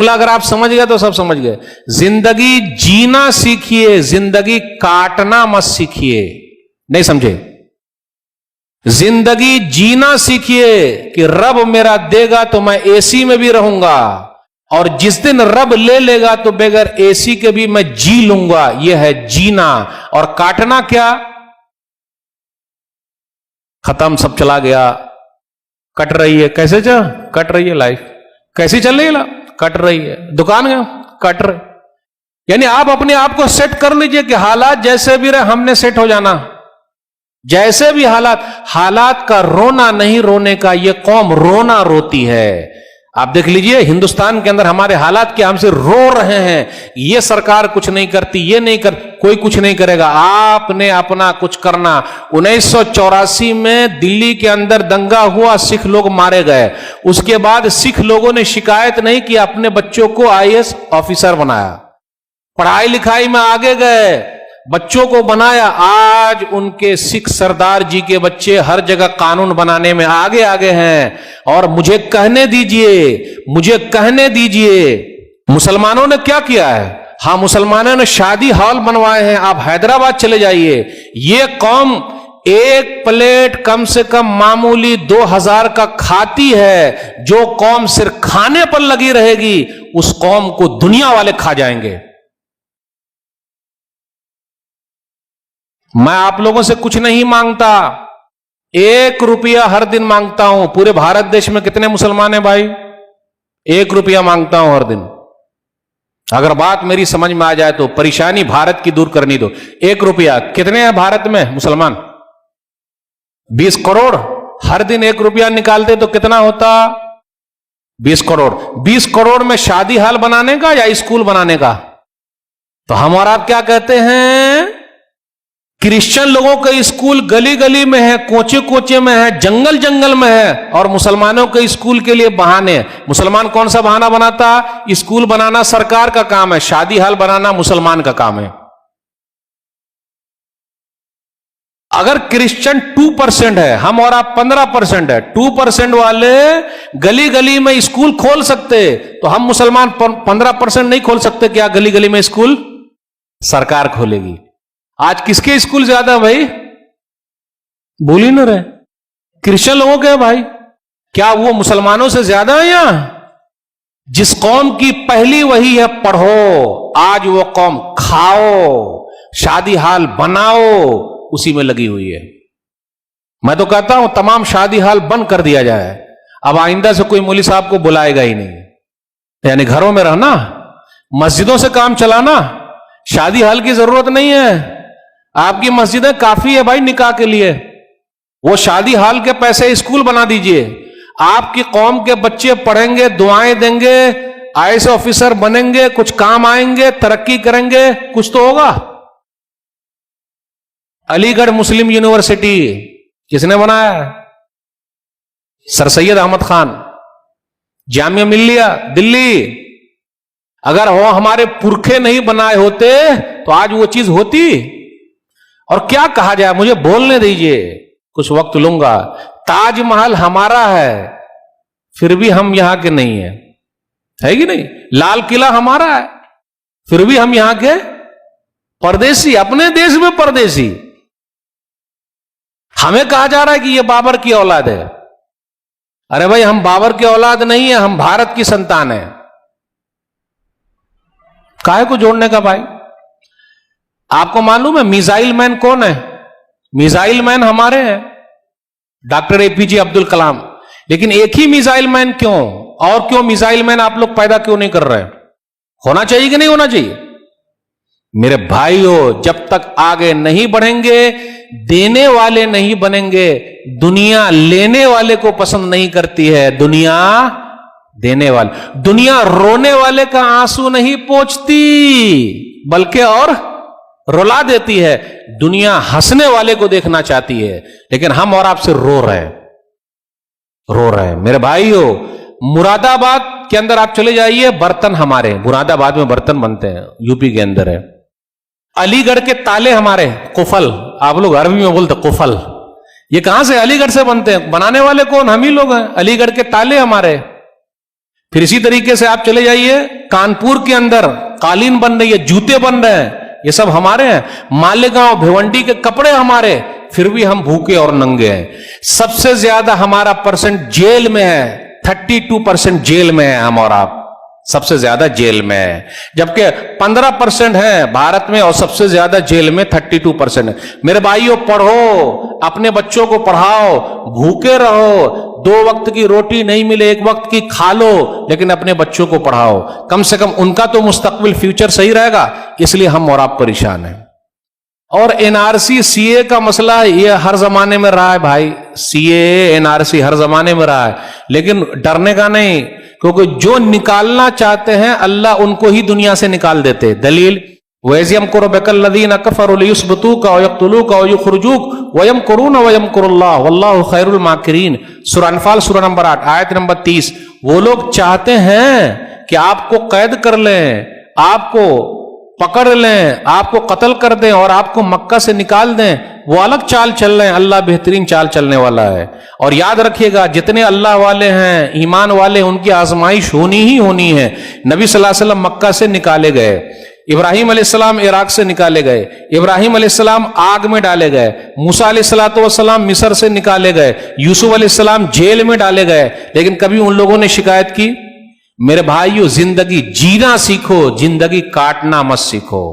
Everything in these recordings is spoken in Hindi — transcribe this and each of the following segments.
चुटकुला अगर आप समझ गए तो सब समझ गए। जिंदगी जीना सीखिए, जिंदगी काटना मत सीखिए। नहीं समझे? जिंदगी जीना सीखिए कि रब मेरा देगा तो मैं एसी में भी रहूंगा, और जिस दिन रब ले लेगा तो बगैर एसी के भी मैं जी लूंगा। यह है जीना। और काटना क्या? खत्म, सब चला गया, कट रही है। कैसे कट रही है लाइफ? कैसी चल रही है? कट रही है। दुकान गया, कट रही। यानी आप अपने आप को सेट कर लीजिए कि हालात जैसे भी रहे हमने सेट हो जाना। जैसे भी हालात का रोना नहीं रोने का, यह कौम रोना रोती है। आप देख लीजिए हिंदुस्तान के अंदर हमारे हालात क्या, हमसे रो रहे हैं। ये सरकार कुछ नहीं करती, ये नहीं कर, कोई कुछ नहीं करेगा, आपने अपना कुछ करना। 1984 में दिल्ली के अंदर दंगा हुआ, सिख लोग मारे गए। उसके बाद सिख लोगों ने शिकायत नहीं की, अपने बच्चों को आईएएस ऑफिसर बनाया, पढ़ाई लिखाई में आगे गए, बच्चों को बनाया। आज उनके सिख सरदार जी के बच्चे हर जगह कानून बनाने में आगे आगे हैं। और मुझे कहने दीजिए मुसलमानों ने क्या किया है? हां, मुसलमानों ने शादी हॉल बनवाए हैं। आप हैदराबाद चले जाइए, ये कौम एक प्लेट कम से कम मामूली 2000 का खाती है। जो कौम सिर्फ खाने पर लगी रहेगी, उस कौम को दुनिया वाले खा जाएंगे। मैं आप लोगों से कुछ नहीं मांगता, 1 रुपया हर दिन मांगता हूं। पूरे भारत देश में कितने मुसलमान हैं भाई? 1 रुपया मांगता हूं हर दिन। अगर बात मेरी समझ में आ जाए तो परेशानी भारत की दूर करनी दो। 1 रुपया कितने हैं भारत में मुसलमान? 20 करोड़। हर दिन 1 रुपया निकालते तो कितना होता? 20 करोड़। 20 करोड़ में शादी हाल बनाने का या स्कूल बनाने का? तो हम और आप क्या कहते हैं? क्रिश्चियन लोगों के स्कूल गली गली में है, कोचे कोचे में है, जंगल जंगल में है, और मुसलमानों के स्कूल के लिए बहाने। मुसलमान कौन सा बहाना बनाता? स्कूल बनाना सरकार का काम है, शादी हाल बनाना मुसलमान का काम है। अगर क्रिश्चियन 2% है, हम और आप 15% है, 2% वाले गली गली में स्कूल खोल सकते, तो हम मुसलमान 15% नहीं खोल सकते क्या? गली गली में स्कूल सरकार खोलेगी। आज किसके स्कूल ज्यादा भाई? बोल ही ना रहे। क्रिश्चियन लोगों के भाई, क्या वो मुसलमानों से ज्यादा है? या जिस कौम की पहली वही है पढ़ो, आज वो कौम खाओ, शादी हाल बनाओ, उसी में लगी हुई है। मैं तो कहता हूं तमाम शादी हाल बंद कर दिया जाए। अब आइंदा से कोई मौलवी साहब को बुलाएगा ही नहीं। यानी घरों में रहना, मस्जिदों से काम चलाना, शादी हाल की जरूरत नहीं है। आपकी मस्जिदें काफी है भाई निकाह के लिए। वो शादी हाल के पैसे स्कूल बना दीजिए। आपकी कौम के बच्चे पढ़ेंगे, दुआएं देंगे, आईएएस ऑफिसर बनेंगे, कुछ काम आएंगे, तरक्की करेंगे, कुछ तो होगा। अलीगढ़ मुस्लिम यूनिवर्सिटी किसने बनाया? सर सैयद अहमद खान। जामिया मिल्लिया दिल्ली। अगर वो हमारे पुरखे नहीं बनाए होते तो आज वो चीज होती। और क्या कहा जाए, मुझे बोलने दीजिए, कुछ वक्त लूंगा। ताजमहल हमारा है, फिर भी हम यहां के नहीं है कि नहीं? लाल किला हमारा है, फिर भी हम यहां के परदेसी, अपने देश में परदेसी। हमें कहा जा रहा है कि ये बाबर की औलाद है। अरे भाई, हम बाबर की औलाद नहीं है, हम भारत की संतान है। काहे को जोड़ने का भाई? आपको मालूम है मिसाइल मैन कौन है? मिसाइल मैन हमारे हैं, डॉक्टर एपीजे अब्दुल कलाम। लेकिन एक ही मिसाइल मैन क्यों? और क्यों मिसाइल मैन आप लोग पैदा क्यों नहीं कर रहे? होना चाहिए कि नहीं होना चाहिए? मेरे भाइयों, जब तक आगे नहीं बढ़ेंगे, देने वाले नहीं बनेंगे। दुनिया लेने वाले को पसंद नहीं करती है, दुनिया देने वाले। दुनिया रोने वाले का आंसू नहीं पोंछती, बल्कि और रुला देती है। दुनिया हंसने वाले को देखना चाहती है, लेकिन हम और आपसे रो रहे हैं। मेरे भाइयों, मुरादाबाद के अंदर आप चले जाइए, बर्तन हमारे, मुरादाबाद में बर्तन बनते हैं, यूपी के अंदर है। अलीगढ़ के ताले हमारे, कुफल, आप लोग अरबी में बोलते कुफल। ये कहां से? अलीगढ़ से बनते हैं। बनाने वाले कौन? हम ही लोग हैं। अलीगढ़ के ताले हमारे। फिर इसी तरीके से आप चले जाइए कानपुर के अंदर कालीन बन रही है, जूते बन रहे हैं, ये सब हमारे हैं। मालेगांव भिवंडी के कपड़े हमारे, फिर भी हम भूखे और नंगे हैं। सबसे ज्यादा हमारा परसेंट जेल में है, 32% जेल में है हम और आप, सबसे ज्यादा जेल में है। जबकि 15% है भारत में और सबसे ज्यादा जेल में 32% है। मेरे भाइयों, पढ़ो, अपने बच्चों को पढ़ाओ, भूखे रहो, 2 वक्त की रोटी नहीं मिले 1 वक्त की खा लो, लेकिन अपने बच्चों को पढ़ाओ, कम से कम उनका तो मुस्तकबिल फ्यूचर सही रहेगा। इसलिए हम और आप परेशान हैं। और एनआरसी सीए का मसला है, ये हर जमाने में रहा है भाई, सीए एनआरसी हर जमाने में रहा है, लेकिन डरने का नहीं, क्योंकि जो निकालना चाहते हैं अल्लाह उनको ही दुनिया से निकाल देते। दलील वयमकुरु बिकल्लज़ीना कफ़रू लियुस्बितूका व यक़्तुलूका व युख़्रिजूक व यमकुरून व यमकुरुल्लाह वल्लाहु खैरुल माकिरीन। सूरह अनफ़ाल सूरह नंबर 8 आयत नंबर 30। वो लोग चाहते हैं कि आपको कैद कर लें, आपको पकड़ लें, आपको कत्ल कर दें और आपको मक्का से निकाल दें। वो अलग चाल चल रहे हैं, अल्लाह बेहतरीन चाल चलने वाला है। और याद रखिएगा, जितने अल्लाह वाले हैं, ईमान वाले, उनकी आजमाइश होनी ही होनी है। नबी सल्लल्लाहु अलैहि वसल्लम मक्का से निकाले गए, इब्राहिम अलैहिस्सलाम इराक से निकाले गए, इब्राहिम अलैहिस्सलाम आग में डाले गए, मूसा अलैहिस्सलाम मिस्र से निकाले गए, यूसुफ अलैहिस्सलाम जेल में डाले गए, लेकिन कभी उन लोगों ने शिकायत की? मेरे भाइयों, जिंदगी जीना सीखो, जिंदगी काटना मत सीखो,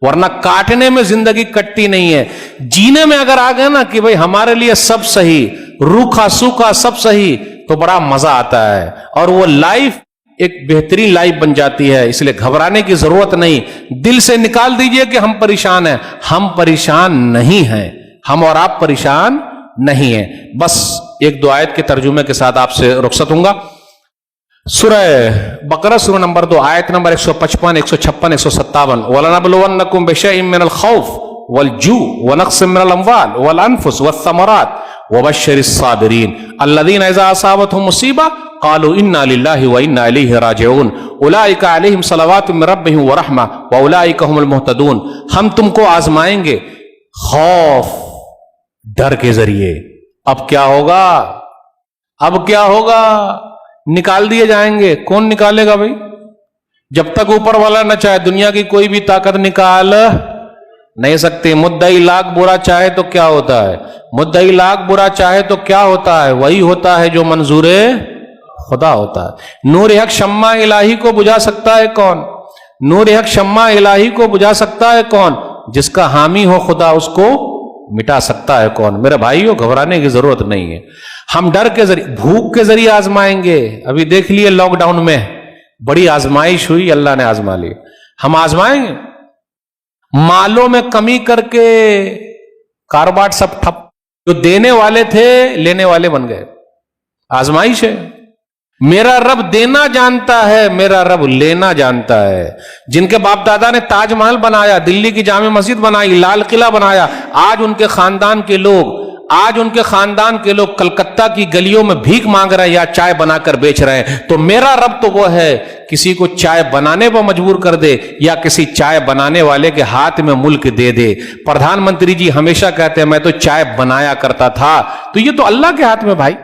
वरना काटने में जिंदगी कटती नहीं है। जीने में अगर आ गए ना कि भाई हमारे लिए सब सही, रूखा सूखा सब सही, तो बड़ा मजा आता है और वो लाइफ एक बेहतरीन लाइफ बन जाती है। इसलिए घबराने की जरूरत नहीं, दिल से निकाल दीजिए कि हम परेशान हैं। हम परेशान नहीं हैं, हम और आप परेशान नहीं हैं। बस एक दो आयत के तर्जुमे के साथ आपसे रुखसत हूंगा। सूरह बकरा सूरह नंबर 2 आयत नंबर 155, 156, 157। वलनबलुवन्नकुम बिशैइन मिनल खौफ वल जू व नक्सिम मिनल अमवाल वल अनफुस वस्समरात वबश्शिरिस साबिरीन अल्लज़ीना इज़ा असाबतहुम मुसीबा क़ालू इन्ना लिल्लाहि व इन्ना इलैहि राजिऊन उलाइका अलैहिम सलवातुम मिन रब्बिहिम व रहमा व उलाइका हुमुल मुहतदून। हम तुमको आजमाएंगे खौफ, डर के जरिए। अब क्या होगा? अब क्या होगा? निकाल दिए जाएंगे। कौन निकालेगा भाई? जब तक ऊपर वाला न चाहे, दुनिया की कोई भी ताकत निकाल नहीं सकती। मुद्दई लाख बुरा चाहे तो क्या होता है? मुद्दई लाख बुरा चाहे तो क्या होता है? वही होता है जो मंजूरे खुदा होता है। नूर हक शम्मा इलाही को बुझा सकता है कौन? नूर हक शम्मा इलाही को बुझा सकता है कौन? जिसका हामी हो खुदा, उसको मिटा सकता है कौन? मेरे भाइयों, घबराने की जरूरत नहीं है। हम डर के जरिए, भूख के जरिए आजमाएंगे। अभी देख लिए लॉकडाउन में बड़ी आजमाइश हुई, अल्लाह ने आजमा ली। हम आजमाएंगे। मालों में कमी करके कारोबार सब ठप, जो देने वाले थे लेने वाले बन गए। आजमाइश है। मेरा रब देना जानता है, मेरा रब लेना जानता है। जिनके बाप दादा ने ताजमहल बनाया, दिल्ली की जामे मस्जिद बनाई, लाल किला बनाया, आज उनके खानदान के लोग कलकत्ता की गलियों में भीख मांग रहे हैं या चाय बनाकर बेच रहे हैं। तो मेरा रब तो वो है, किसी को चाय बनाने पर मजबूर कर दे या किसी चाय बनाने वाले के हाथ में मुल्क दे दे। प्रधानमंत्री जी हमेशा कहते हैं मैं तो चाय बनाया करता था। तो ये तो अल्लाह के हाथ में भाई।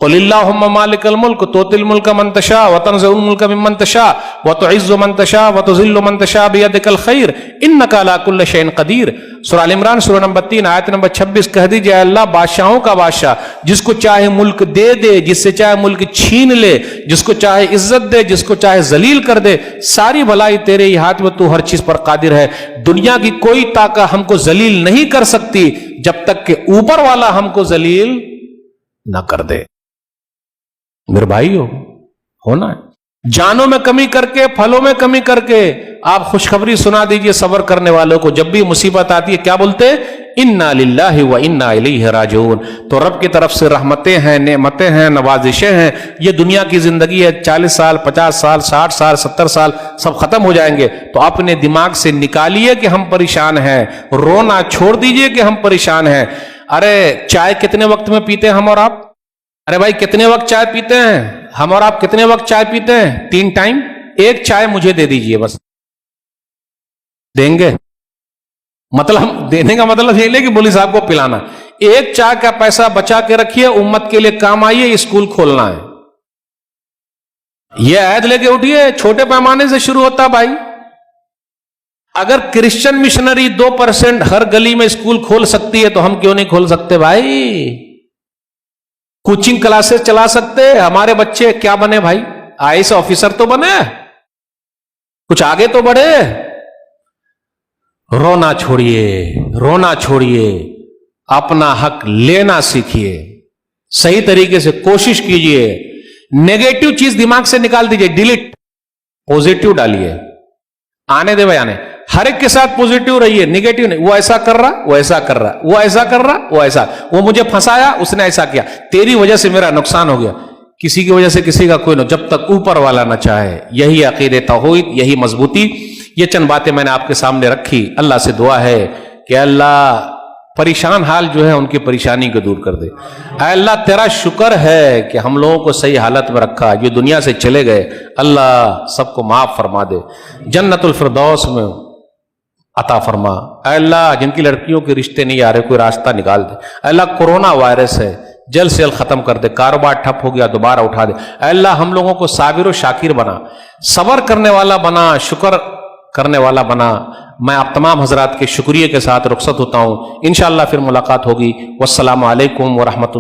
क़ुलिल्लाहुम्मा मालिकल मुल्क तुतिल मुल्क मन तशा व तंज़िउल मुल्क मिम्मन तशा व तुइज़्ज़ु मन तशा व तुज़िल्लु मन तशा बियदिकल खैर इन्नका अला कुल्लि शैइन क़दीर। सूरह अल इमरान सूरह नंबर 3 आयत नंबर 26। कह दीजिए अल्लाह बादशाहों का बादशाह, जिसको चाहे मुल्क दे दे, जिससे चाहे मुल्क छीन ले, जिसको चाहे इज्जत दे, जिसको चाहे जलील कर दे। सारी भलाई तेरे ही हाथ में, तू हर चीज पर कादिर है। दुनिया की कोई ताकत हमको जलील नहीं कर सकती जब तक कि ऊपर वाला हमको जलील ना कर दे। मेरे भाइयों, होना है। जानों में कमी करके, फलों में कमी करके आप खुशखबरी सुना दीजिए सब्र करने वालों को। जब भी मुसीबत आती है क्या बोलते? इन्ना लिल्लाहि व इन्ना इलैहि राजिऊन। तो रब की तरफ से रहमतें हैं, नेमतें हैं, नवाजिशें हैं। ये दुनिया की जिंदगी है, 40 साल, 50 साल, 60 साल, 70 साल सब खत्म हो जाएंगे। तो अपने दिमाग से निकालिए कि हम परेशान हैं, रोना छोड़ दीजिए कि हम परेशान हैं। अरे चाय कितने वक्त में पीते हैं हम और आप? अरे भाई कितने वक्त चाय पीते हैं हम और आप? कितने वक्त चाय पीते हैं? 3 टाइम। एक चाय मुझे दे दीजिए बस। देंगे? मतलब देने का मतलब ये नहीं कि बोली साहब को पिलाना। एक चाय का पैसा बचा के रखिए, उम्मत के लिए काम आइए, स्कूल खोलना है। ये ऐद लेके उठिए, छोटे पैमाने से शुरू होता भाई। अगर क्रिश्चियन मिशनरी 2% हर गली में स्कूल खोल सकती है तो हम क्यों नहीं खोल सकते भाई? कोचिंग क्लासेस चला सकते। हमारे बच्चे क्या बने भाई? आईएएस ऑफिसर तो बने, कुछ आगे तो बढ़े। रोना छोड़िए, रोना छोड़िए, अपना हक लेना सीखिए, सही तरीके से कोशिश कीजिए। नेगेटिव चीज दिमाग से निकाल दीजिए, डिलीट, पॉजिटिव डालिए। आने दे भाई, आने। हर एक के साथ पॉजिटिव रहिए, नेगेटिव नहीं। वो ऐसा कर रहा, वो ऐसा कर रहा, वो ऐसा कर रहा, वो ऐसा, वो मुझे फंसाया, उसने ऐसा किया, तेरी वजह से मेरा नुकसान हो गया। किसी की वजह से किसी का कोई ना, जब तक ऊपर वाला ना चाहे। यही अकीदे तौहीद, यही मजबूती। ये चंद बातें मैंने आपके सामने रखी। अल्लाह से दुआ है कि अल्लाह परेशान हाल जो है उनकी परेशानी को दूर कर दे। अल्लाह तेरा शुक्र है कि हम लोगों को सही हालत में रखा, जो दुनिया से चले गए अल्लाह सबको माफ फरमा दे, जन्नतुल फिरदौस में अता फरमा। अल्लाह जिनकी लड़कियों के रिश्ते नहीं आ रहे, कोई रास्ता निकाल दे। अल्लाह कोरोना वायरस है, जल्द से जल्द खत्म कर दे। कारोबार ठप हो गया, दोबारा उठा दे। अल्लाह हम लोगों को साबिर और शाकिर बना, सबर करने वाला बना, शुक्र करने वाला बना। मैं आप तमाम हजरात के शुक्रिया के साथ रुखसत होता हूं। इंशाअल्लाह फिर मुलाकात होगी। वस्सलामु अलैकुम व रहमतुल्लाह।